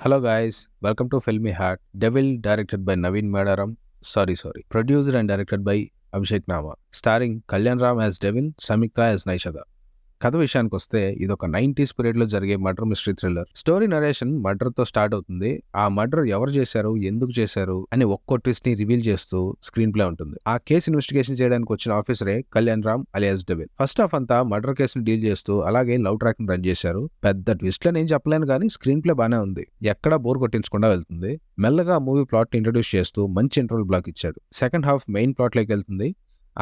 Hello guys, welcome to Filmy Heart. Devil directed by Naveen Madaram. Produced and directed by Abhishek Nama. Starring Kalyan Ram as Devil, Samyukta as Naishada. కథ విషయానికి వస్తే ఇది ఒక 90s period లో జరిగే murder mystery thriller. Story narration murder తో start అవుతుంది. ఆ మర్డర్ ఎవరు చేశారు, ఎందుకు చేశారు అని ఒక్కో ట్విస్ట్ ని రివీల్ చేస్తూ స్క్రీన్ ప్లే ఉంటుంది. ఆ కేసు ఇన్వెస్టిగేషన్ చేయడానికి వచ్చిన ఆఫీసరే Kalyan Ram alias devil. First half అంతా మర్డర్ కేసుని డీల్ చేస్తూ అలాగే లవ్ ట్రాక్ ని రన్ చేశారు. పెద్ద ట్విస్ట్ లని ఏం చెప్పలేను కానీ స్క్రీన్ ప్లే బానే ఉంది. ఎక్కడా బోర్ కొట్టించకుండా వెళ్తుంది. మెల్లగా మూవీ ప్లాట్ ని ఇంట్రడ్యూస్ చేస్తూ మంచి ఇంటర్వల్ బ్లాక్ ఇచ్చాడు. సెకండ్ హాఫ్ మెయిన్ ప్లాట్ లోకి వెళ్తుంది.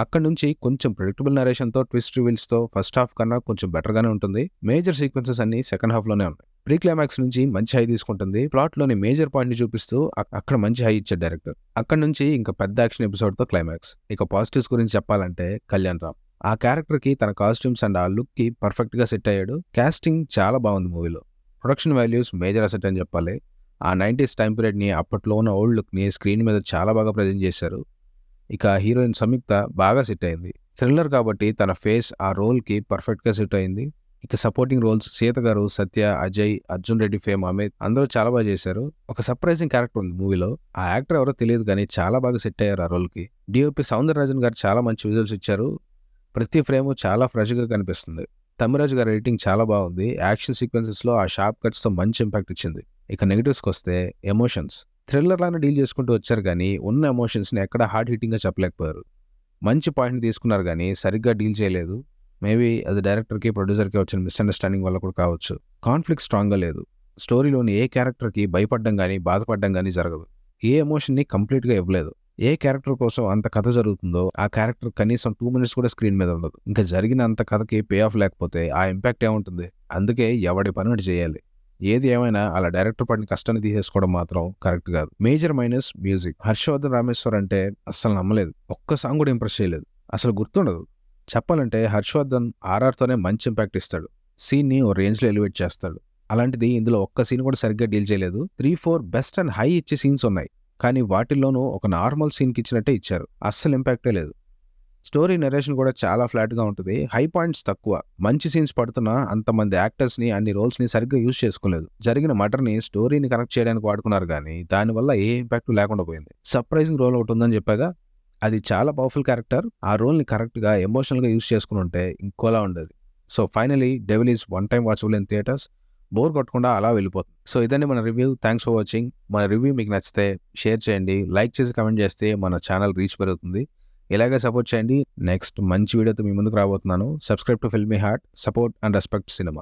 అక్కడ నుంచి కొంచెం ప్రెడిక్టబుల్ నరేషన్ తో ట్విస్ట్ రివీల్స్ తో ఫస్ట్ హాఫ్ కన్నా కొంచెం బెటర్ గానే ఉంటుంది. మేజర్ సీక్వెన్సెస్ అన్ని సెకండ్ హాఫ్ లోనే ఉన్నాయి. ప్రీ క్లైమాక్స్ నుంచి మంచి హై తీసుకుంటుంది. ప్లాట్ లోని మేజర్ పాయింట్ ని చూపిస్తూ అక్కడ మంచి హై ఇచ్చాడు డైరెక్టర్. అక్కడ నుంచి ఇంకా పెద్ద యాక్షన్ ఎపిసోడ్ తో క్లైమాక్స్. ఇక పాజిటివ్స్ గురించి చెప్పాలంటే కళ్యాణ్ రామ్ ఆ క్యారెక్టర్ కి తన కాస్ట్యూమ్స్ అండ్ ఆ లుక్ కి పర్ఫెక్ట్ గా సెట్ అయ్యాడు. కాస్టింగ్ చాలా బాగుంది మూవీలో. ప్రొడక్షన్ వాల్యూస్ మేజర్ అసెట్ అని చెప్పాలి. ఆ 90s టైం పీరియడ్ ని అప్పట్లో ఉన్న ఓల్డ్ లుక్ ని స్క్రీన్ మీద చాలా బాగా ప్రజెంట్ చేశారు. ఇక హీరోయిన్ సంయుక్త బాగా సెట్ అయింది. థ్రిల్లర్ కాబట్టి తన ఫేస్ ఆ రోల్ కి పర్ఫెక్ట్ గా సెట్ అయింది. ఇక సపోర్టింగ్ రోల్స్ సీత గారు, సత్య, అజయ్, అర్జున్ రెడ్డి, ఫేమ్, అమిత్ అందరూ చాలా బాగా చేశారు. ఒక సర్ప్రైజింగ్ క్యారెక్టర్ ఉంది మూవీలో. ఆ యాక్టర్ ఎవరో తెలియదు కానీ చాలా బాగా సెట్ అయ్యారు ఆ రోల్ కి. డిఓపి సౌందరరాజన్ గారు చాలా మంచి విజువల్స్ ఇచ్చారు. ప్రతి ఫ్రేమ్ చాలా ఫ్రెష్ గా కనిపిస్తుంది. తమిరాజు గారి ఎడిటింగ్ చాలా బాగుంది. యాక్షన్ సీక్వెన్సెస్ లో ఆ షార్ప్ కట్స్ తో మంచి ఇంపాక్ట్ ఇచ్చింది. ఇక నెగిటివ్స్కి వస్తే ఎమోషన్స్. థ్రిల్లర్ లానే డీల్ చేసుకుంటూ వచ్చారు కానీ ఉన్న ఎమోషన్స్ని ఎక్కడ హార్డ్ హిట్టింగ్గా చెప్పలేకపోయారు. మంచి పాయింట్ని తీసుకున్నారు కానీ సరిగ్గా డీల్ చేయలేదు. మేబీ అది డైరెక్టర్కి, ప్రొడ్యూసర్కి వచ్చిన మిస్అండర్స్టాండింగ్ వల్ల కూడా కావచ్చు. కాన్ఫ్లిక్ట్ స్ట్రాంగ్గా లేదు. స్టోరీలోని ఏ క్యారెక్టర్కి భయపడడం కానీ బాధపడడం కానీ జరగదు. ఏ ఎమోషన్ని కంప్లీట్గా ఇవ్వలేదు. ఏ క్యారెక్టర్ కోసం అంత కథ జరుగుతుందో ఆ క్యారెక్టర్ కనీసం 2 minutes కూడా స్క్రీన్ మీద ఉండదు. ఇంకా జరిగిన అంత కథకి పే ఆఫ్ లేకపోతే ఆ ఇంపాక్ట్ ఏముంటుంది? అందుకే ఎవడి పని వాడు చేయాలి. ఏది ఏమైనా అలా డైరెక్టర్ పడిన కష్టాన్ని తీసేసుకోవడం మాత్రం కరెక్ట్ కాదు. Major minus music. Harshavardhan Rameshwar అంటే అస్సలు నమ్మలేదు. ఒక్క సాంగ్ కూడా ఇంప్రెస్ చేయలేదు. అసలు గుర్తుండదు. చెప్పాలంటే హర్షవర్ధన్ ఆర్ఆర్తోనే మంచి ఇంపాక్ట్ ఇస్తాడు. సీన్ని ఓ రేంజ్లో ఎలివేట్ చేస్తాడు. అలాంటిది ఇందులో ఒక్క సీన్ కూడా సరిగ్గా డీల్ చేయలేదు. 3-4 బెస్ట్ అండ్ హై ఇచ్చే సీన్స్ ఉన్నాయి. కానీ వాటిల్లోనూ ఒక నార్మల్ సీన్కి ఇచ్చినట్టే ఇచ్చారు. అస్సలు ఇంపాక్టే లేదు. స్టోరీ నరేషన్ కూడా చాలా ఫ్లాట్గా ఉంటుంది. హై పాయింట్స్ తక్కువ. మంచి సీన్స్ పడుతున్నా అంతమంది యాక్టర్స్ని, అన్ని రోల్స్ని సరిగ్గా యూజ్ చేసుకోలేదు. జరిగిన మర్డర్ని స్టోరీని కనెక్ట్ చేయడానికి వాడుకున్నారు కానీ దానివల్ల ఏ ఇంపాక్ట్ లేకుండా పోయింది. సర్ప్రైజింగ్ రోల్ ఒకటి ఉందని చెప్పాగా, అది చాలా పవర్ఫుల్ క్యారెక్టర్. ఆ రోల్ని కరెక్ట్గా ఎమోషనల్గా యూజ్ చేసుకుని ఉంటే ఇంకోలా ఉండేది. So finally devil is one time watchable in theatres. Bore కొట్టకుండా అలా వెళ్ళిపోతుంది. సో ఇదండి మన రివ్యూ. Thanks for watching. మన రివ్యూ మీకు నచ్చితే షేర్ చేయండి, లైక్ చేసి కమెంట్ చేస్తే మన ఛానల్ రీచ్ పెరుగుతుంది. ఇలాగే సపోర్ట్ చేయండి. నెక్స్ట్ మంచి వీడియోతో మీ ముందుకు రాబోతున్నాను. Subscribe to filmy heart. Support and respect cinema.